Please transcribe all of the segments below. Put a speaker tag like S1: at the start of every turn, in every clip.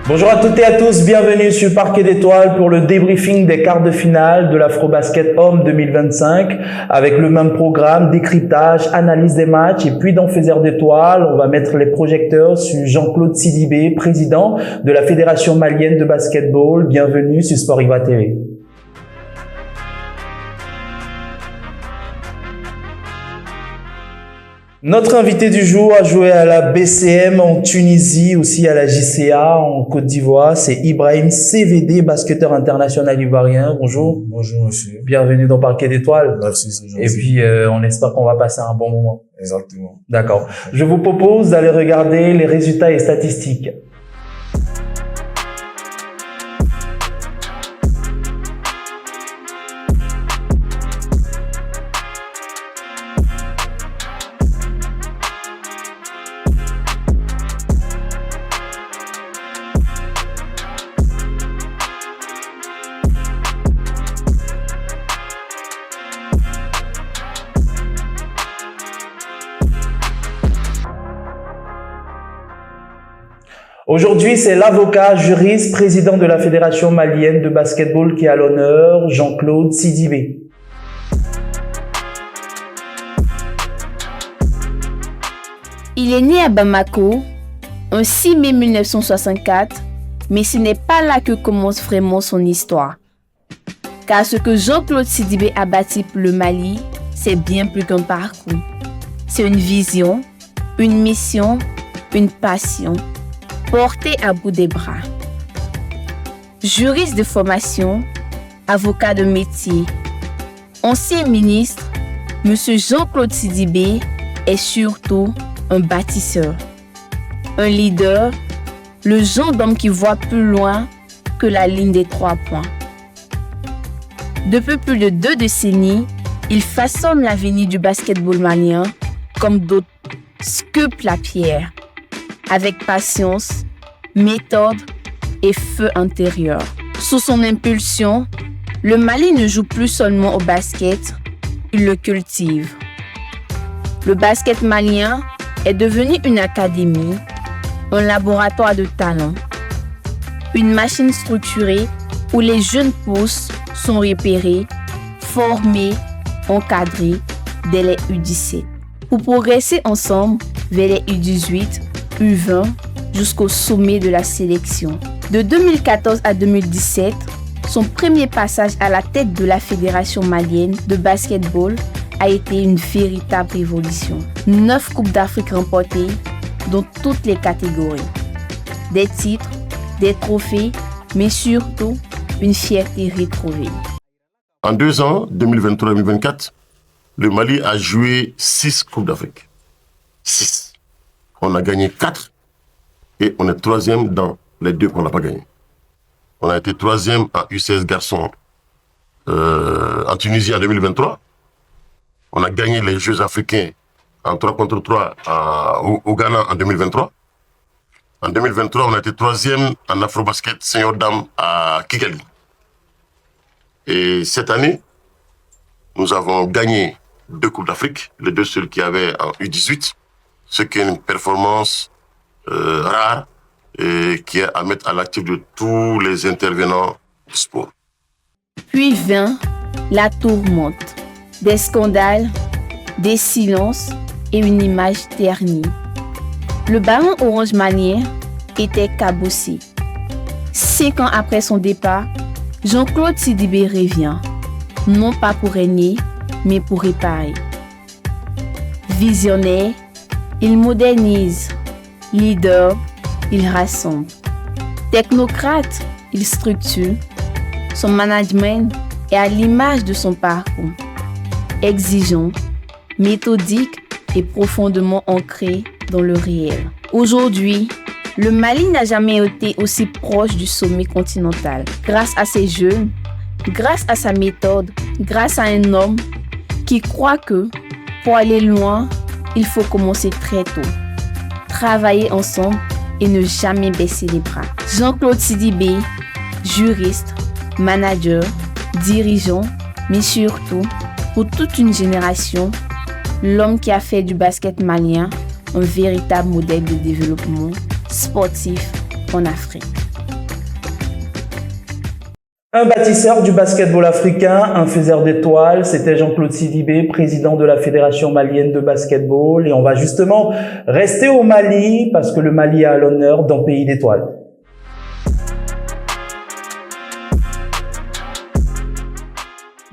S1: Bonjour à toutes et à tous, bienvenue sur Parquet d'Étoiles pour le débriefing des quarts de finale de l'Afrobasket Homme 2025 avec le même programme, décryptage, analyse des matchs et puis dans Faiseur d'Étoiles, on va mettre les projecteurs sur Jean-Claude Sidibé, président de la Fédération malienne de basketball. Bienvenue sur Sport Ivoire TV. Notre invité du jour a joué à la BCM en Tunisie, aussi à la JCA en Côte d'Ivoire. C'est Ibrahim CVD, basketteur international ivoirien. Bonjour.
S2: Bonjour monsieur.
S1: Bienvenue dans Parquet d'Étoiles.
S2: Merci, c'est gentil.
S1: Et puis, on espère qu'on va passer un bon moment.
S2: Exactement.
S1: D'accord. Je vous propose d'aller regarder les résultats et statistiques. Aujourd'hui, c'est l'avocat, juriste, président de la Fédération malienne de basketball qui est à l'honneur, Jean-Claude Sidibé.
S3: Il est né à Bamako, un 6 mai 1964, mais ce n'est pas là que commence vraiment son histoire. Car ce que Jean-Claude Sidibé a bâti pour le Mali, c'est bien plus qu'un parcours. C'est une vision, une mission, une passion, porté à bout des bras. Juriste de formation, avocat de métier, ancien ministre, M. Jean-Claude Sidibé est surtout un bâtisseur, un leader, le genre d'homme qui voit plus loin que la ligne des 3 points. Depuis plus de 2 décennies, il façonne l'avenir du basketball malien comme d'autres sculptent la pierre, avec patience, méthode et feu intérieur. Sous son impulsion, le Mali ne joue plus seulement au basket, il le cultive. Le basket malien est devenu une académie, un laboratoire de talent, une machine structurée où les jeunes pousses sont repérés, formés, encadrés dès les U17 pour progresser ensemble vers les U18, U20 jusqu'au sommet de la sélection. De 2014 à 2017, son premier passage à la tête de la Fédération malienne de basketball a été une véritable révolution. 9 Coupes d'Afrique remportées dans toutes les catégories. Des titres, des trophées, mais surtout une fierté retrouvée.
S4: En 2 ans, 2023-2024, le Mali a joué 6 Coupes d'Afrique. 6. On a gagné 4 et on est 3e dans les 2 qu'on n'a pas gagné. On a été 3e en U16 garçons en Tunisie en 2023. On a gagné les Jeux africains en 3 contre 3 au Ghana en 2023. En 2023, on a été 3e en Afrobasket senior dame à Kigali. Et cette année, nous avons gagné 2 Coupes d'Afrique, les 2 seuls qu'il y avait en U18, ce qui est une performance rare et qui est à mettre à l'actif de tous les intervenants du sport.
S3: Puis vint la tourmente, des scandales, des silences et une image ternie. Le baron orange malien était cabossé. 5 ans après son départ, Jean-Claude Sidibé revient, non pas pour régner, mais pour réparer. Visionnaire, il modernise. Leader, il rassemble. Technocrate, il structure. Son management est à l'image de son parcours. Exigeant, méthodique et profondément ancré dans le réel. Aujourd'hui, le Mali n'a jamais été aussi proche du sommet continental. Grâce à ses jeunes, grâce à sa méthode, grâce à un homme qui croit que pour aller loin, il faut commencer très tôt. Travailler ensemble et ne jamais baisser les bras. Jean-Claude Sidibé, juriste, manager, dirigeant, mais surtout, pour toute une génération, l'homme qui a fait du basket malien un véritable modèle de développement sportif en Afrique.
S1: Un bâtisseur du basketball africain, un faiseur d'étoiles, c'était Jean-Claude Sidibé, président de la Fédération malienne de basketball. Et on va justement rester au Mali parce que le Mali a l'honneur d'un pays d'étoiles.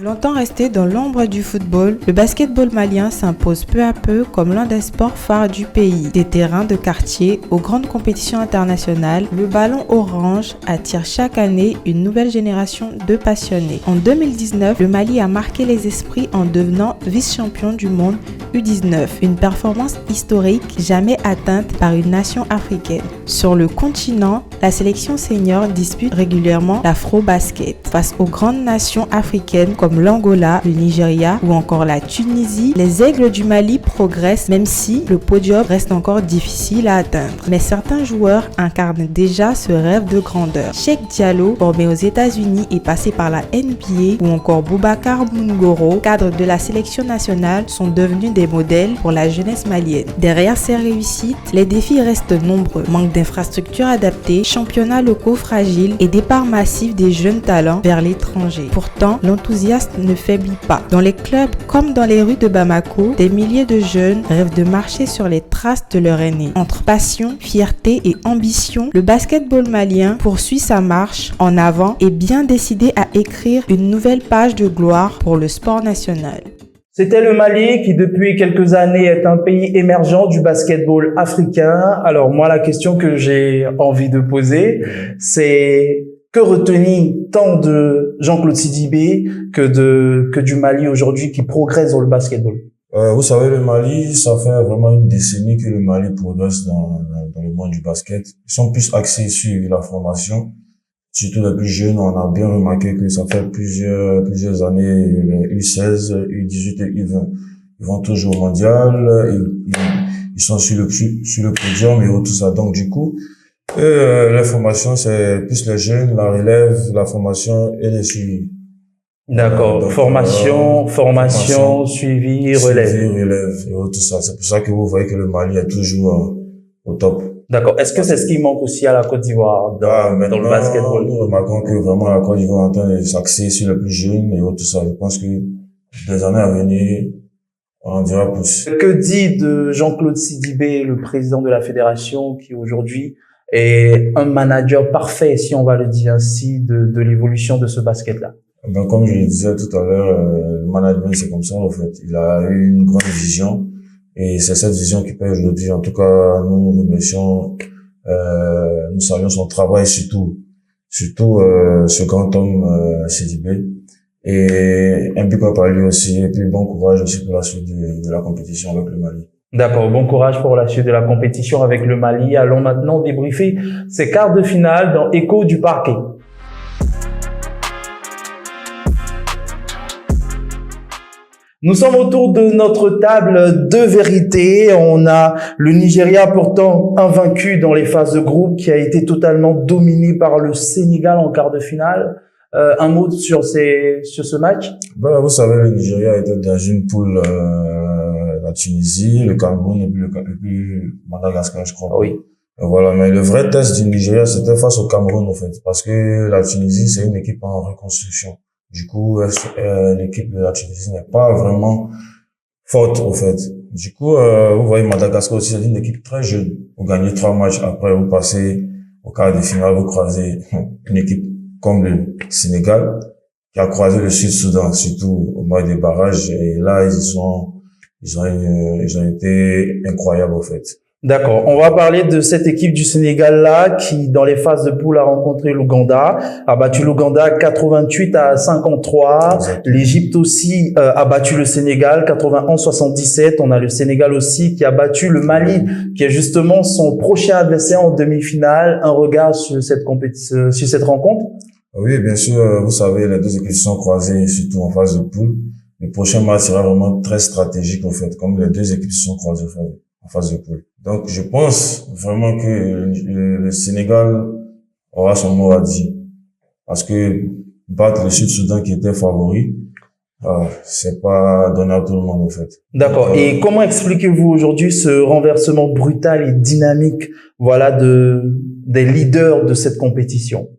S2: Longtemps resté dans l'ombre du football, le basketball malien s'impose peu à peu comme l'un des sports phares du pays. Des terrains de quartier aux grandes compétitions internationales, le ballon orange attire chaque année une nouvelle génération de passionnés. En 2019, le Mali a marqué les esprits en devenant vice-champion du monde U19, une performance historique jamais atteinte par une nation africaine. Sur le continent, la sélection senior dispute régulièrement l'afro-basket face aux grandes nations africaines comme l'Angola, le Nigeria ou encore la Tunisie. Les aigles du Mali progressent même si le podium reste encore difficile à atteindre. Mais certains joueurs incarnent déjà ce rêve de grandeur. Cheikh Diallo, formé aux États-Unis et passé par la NBA, ou encore Boubacar Mungoro, cadre de la sélection nationale, sont devenus des modèles pour la jeunesse malienne. Derrière ces réussites, les défis restent nombreux. Manque d'infrastructures adaptées, championnats locaux fragiles et départ massif des jeunes talents vers l'étranger. Pourtant, l'enthousiasme ne faiblit pas. Dans les clubs comme dans les rues de Bamako, des milliers de jeunes rêvent de marcher sur les traces de leur aîné. Entre passion, fierté et ambition, le basketball malien poursuit sa marche en avant et bien décidé à écrire une nouvelle page de gloire pour le sport national.
S1: C'était le Mali qui, depuis quelques années, est un pays émergent du basketball africain. Alors moi, la question que j'ai envie de poser, c'est que retenir tant de Jean-Claude Sidibé que du Mali aujourd'hui qui progresse dans le basketball?
S5: Vous savez, le Mali, ça fait vraiment une décennie que le Mali progresse dans le monde du basket. Ils sont plus axés sur la formation. Surtout les plus jeunes, on a bien remarqué que ça fait plusieurs années, les U16, U18 et U20. Ils vont toujours au mondial, ils sont sur le podium et tout ça. Donc, du coup, la formation, c'est plus les jeunes, la relève, la formation et les suivis.
S1: D'accord. Donc, formation, suivi, relève.
S5: Suivi, relève et tout ça. C'est pour ça que vous voyez que le Mali est toujours au top.
S1: D'accord. Est-ce que c'est ce qui manque aussi à la Côte d'Ivoire dans le basketball?
S5: Nous remarquons que vraiment la Côte d'Ivoire est en train de s'axer sur les plus jeunes et tout ça. Je pense que des années à venir, on en dira plus.
S1: Que dit de Jean-Claude Sidibé, le président de la fédération, qui aujourd'hui est un manager parfait, si on va le dire ainsi, de l'évolution de ce basket-là?
S5: Ben, comme je le disais tout à l'heure, le management, c'est comme ça, en fait. Il a eu une grande vision. Et c'est cette vision qui paye aujourd'hui. En tout cas, nous remercions, nous saluons son travail surtout ce grand homme, Sidibé. Et un big up à lui aussi. Et puis bon courage aussi pour la suite de la compétition avec le Mali.
S1: D'accord, bon courage pour la suite de la compétition avec le Mali. Allons maintenant débriefer ces quarts de finale dans Écho du Parquet. Nous sommes autour de notre table de vérité. On a le Nigeria, pourtant invaincu dans les phases de groupe, qui a été totalement dominé par le Sénégal en quart de finale. Un mot sur ce match?
S5: Ben, vous savez, le Nigeria était dans une poule, la Tunisie, le Cameroun et puis Madagascar, je crois.
S1: Oui.
S5: Voilà, mais le vrai test du Nigeria, c'était face au Cameroun, en fait, parce que la Tunisie, c'est une équipe en reconstruction. Du coup, l'équipe de la Tunisie n'est pas vraiment forte, en fait. Du coup, vous voyez, Madagascar aussi, c'est une équipe très jeune. Vous gagnez 3 matchs, après vous passez au quart de finale, vous croisez une équipe comme le Sénégal, qui a croisé le Sud-Soudan, surtout au mois des barrages. Et là, ils ont été incroyables, en fait.
S1: D'accord. On va parler de cette équipe du Sénégal-là qui, dans les phases de poule, a rencontré l'Ouganda, a battu l'Ouganda 88-53. L'Égypte aussi a battu le Sénégal 91-77. On a le Sénégal aussi qui a battu le Mali, qui est justement son prochain adversaire en demi-finale. Un regard sur cette rencontre?
S5: Oui, bien sûr. Vous savez, les deux équipes sont croisées, surtout en phase de poule. Le prochain match sera vraiment très stratégique, en fait, comme les deux équipes se sont croisées en phase de poule. Donc, je pense vraiment que le Sénégal aura son mot à dire. Parce que battre le Sud-Soudan qui était favori, c'est pas donné à tout le monde, en fait.
S1: D'accord. Et comment expliquez-vous aujourd'hui ce renversement brutal et dynamique, voilà, des leaders de cette compétition?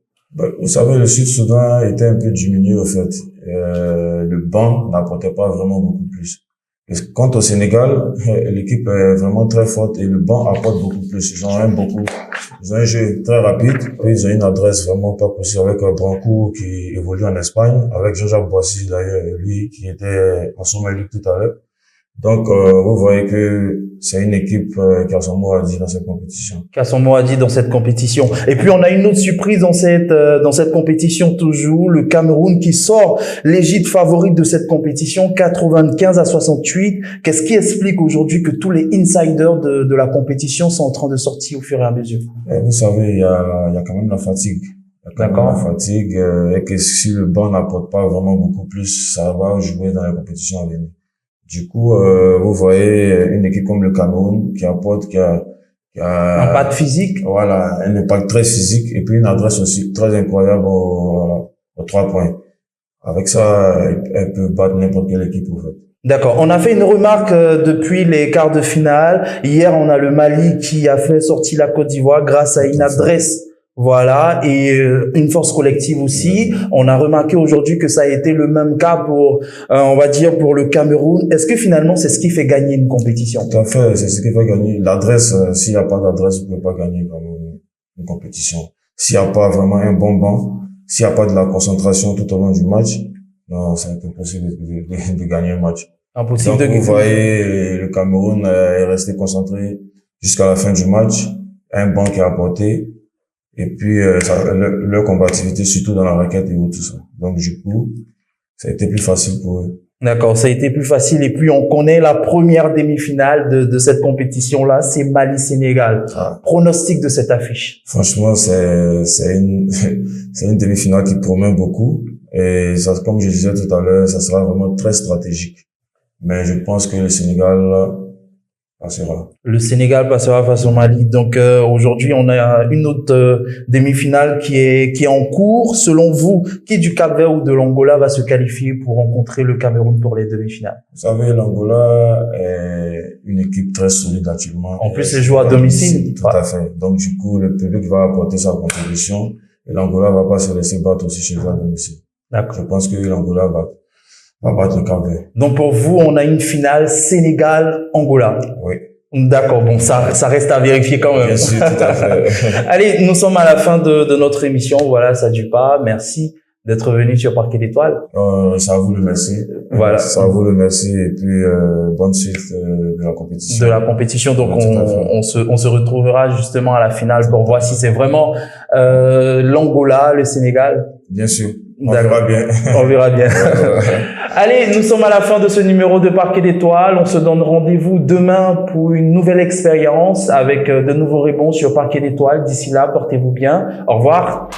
S5: Vous savez, le Sud-Soudan était un peu diminué, au fait. Le banc n'apportait pas vraiment beaucoup plus. Et quant au Sénégal, l'équipe est vraiment très forte et le banc apporte beaucoup plus. Ils ont un jeu très rapide. Et ils ont une adresse vraiment pas possible avec Branco qui évolue en Espagne, avec Jean-Jacques Boissy, d'ailleurs, lui, qui était en Somalie tout à l'heure. Donc, vous voyez que c'est une équipe qui a son mot à dire dans cette compétition.
S1: Qui a son mot à dire dans cette compétition. Et puis, on a une autre surprise dans cette compétition toujours, le Cameroun qui sort l'Égypte favorite de cette compétition, 95-68. Qu'est-ce qui explique aujourd'hui que tous les insiders de la compétition sont en train de sortir au fur et à mesure?
S5: Et vous savez, il y a quand même la fatigue.
S1: D'accord.
S5: La fatigue, et que si le banc n'apporte pas vraiment beaucoup plus, ça va jouer dans la compétition à venir. Du coup, vous voyez une équipe comme le Cameroun qui apporte, qui a
S1: un impact physique.
S5: Voilà, un impact très physique et puis une adresse aussi très incroyable aux 3 points. Avec ça, elle peut battre n'importe quelle équipe, en fait.
S1: D'accord. On a fait une remarque depuis les quarts de finale. Hier, on a le Mali qui a fait sortir la Côte d'Ivoire grâce à une adresse. Voilà, et une force collective aussi. On a remarqué aujourd'hui que ça a été le même cas pour, on va dire, pour le Cameroun. Est-ce que finalement, c'est ce qui fait gagner une compétition?
S5: Tout à fait, c'est ce qui fait gagner. L'adresse, s'il n'y a pas d'adresse, vous ne pouvez pas gagner vraiment une compétition. S'il n'y a pas vraiment un bon banc, s'il n'y a pas de la concentration tout au long du match, non, c'est impossible de gagner un match.
S1: Impossible
S5: donc,
S1: de gagner.
S5: Vous voyez, le Cameroun est resté concentré jusqu'à la fin du match. Un banc qui a apporté. Et puis, leur combativité, surtout dans la raquette et tout ça. Donc, du coup, ça a été plus facile pour eux.
S1: D'accord, ça a été plus facile. Et puis, on connaît la première demi-finale de cette compétition-là, c'est Mali-Sénégal.
S5: Ah.
S1: Pronostic de cette affiche?
S5: Franchement, c'est une demi-finale qui promet beaucoup. Et ça, comme je disais tout à l'heure, ça sera vraiment très stratégique. Mais je pense que le Sénégal passera.
S1: Le Sénégal passera face au Mali. Donc aujourd'hui, on a une autre demi-finale qui est en cours. Selon vous, qui du Cap-Vert ou de l'Angola va se qualifier pour rencontrer le Cameroun pour les demi-finales?
S5: Vous savez, l'Angola est une équipe très solide actuellement.
S1: En plus, elle joue à domicile.
S5: Tout à fait. Donc du coup, le public va apporter sa contribution et l'Angola va pas se laisser battre aussi chez eux à domicile.
S1: D'accord.
S5: Je pense que l'Angola va battre le Cap-Vert.
S1: Donc pour vous, on a une finale Sénégal-Angola.
S5: Oui.
S1: D'accord, bon, ça reste à vérifier quand même.
S5: Bien sûr, tout à fait.
S1: Allez, nous sommes à la fin de notre émission. Voilà, ça dure pas. Merci d'être venu sur Parquet d'Étoiles.
S5: C'est à vous le merci.
S1: Voilà.
S5: C'est à vous le merci et puis bonne suite de la compétition.
S1: De la compétition. Donc on se retrouvera justement à la finale pour voir si c'est vraiment l'Angola, le Sénégal.
S5: Bien sûr. On verra bien.
S1: On verra bien. Allez, nous sommes à la fin de ce numéro de Parquet d'Étoiles. On se donne rendez-vous demain pour une nouvelle expérience avec de nouveaux rebonds sur Parquet d'Étoiles. D'ici là, portez-vous bien. Au revoir.